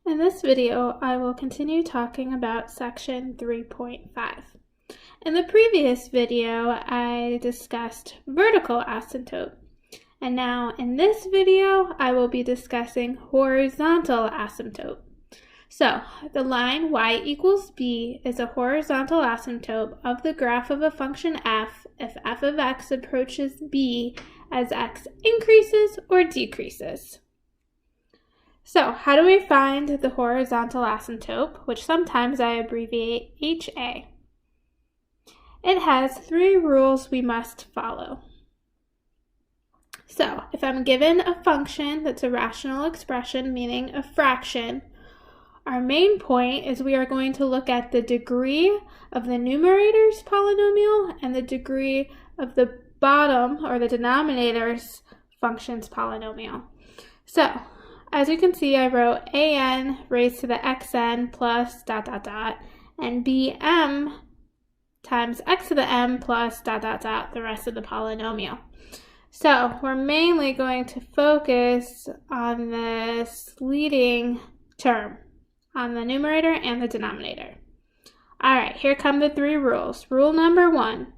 In this video, I will continue talking about section 3.5. In the previous video, I discussed vertical asymptote, and now in this video, I will be discussing horizontal asymptote. So, the line y equals b is a horizontal asymptote of the graph of a function f if f of x approaches b as x increases or decreases. So, how do we find the horizontal asymptote, which sometimes I abbreviate HA? It has three rules we must follow. So, if I'm given a function that's a rational expression, meaning a fraction, our main point is we are going to look at the degree of the numerator's polynomial and the degree of the bottom or the denominator's function's polynomial. So, as you can see, I wrote an raised to the xn plus ... and bm times x to the m plus ... the rest of the polynomial. So we're mainly going to focus on this leading term, on the numerator and the denominator. All right, here come the three rules. Rule number 1,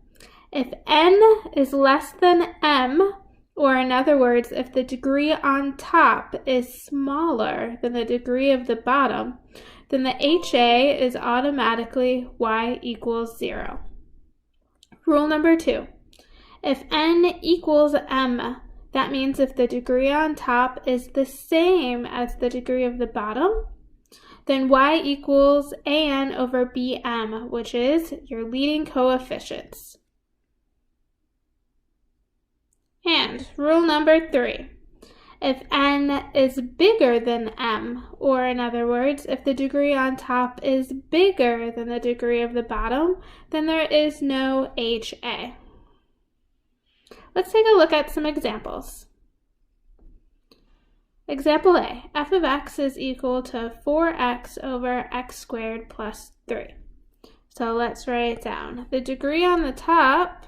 if n is less than m, or in other words, if the degree on top is smaller than the degree of the bottom, then the HA is automatically y equals 0. Rule number 2, if n equals m, that means if the degree on top is the same as the degree of the bottom, then y equals an over bm, which is your leading coefficients. And rule number 3, if n is bigger than m, or in other words, if the degree on top is bigger than the degree of the bottom, then there is no HA. Let's take a look at some examples. Example A, f of x is equal to 4x over x squared plus 3. So let's write it down. The degree on the top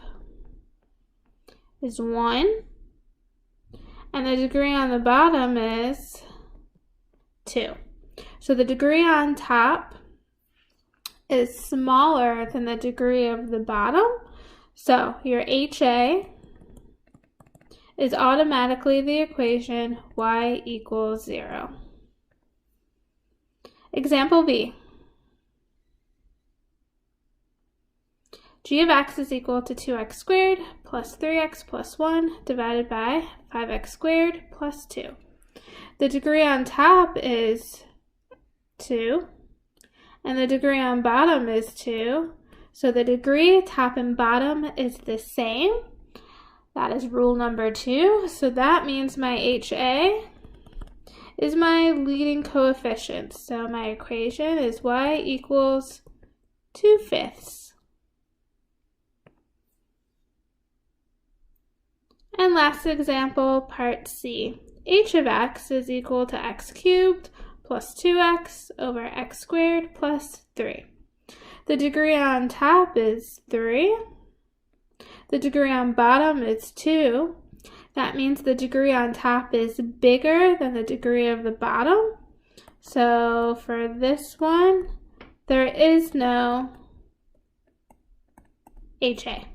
is 1, and the degree on the bottom is 2. So the degree on top is smaller than the degree of the bottom, so your HA is automatically the equation y equals 0. Example B. G of x is equal to 2x squared plus 3x plus 1 divided by 5x squared plus 2. The degree on top is 2, and the degree on bottom is 2. So the degree top and bottom is the same. That is rule number 2. So that means my HA is my leading coefficient. So my equation is y equals 2/5. And last example, part C. H of x is equal to x cubed plus 2x over x squared plus 3. The degree on top is 3. The degree on bottom is 2. That means the degree on top is bigger than the degree of the bottom. So for this one, there is no HA.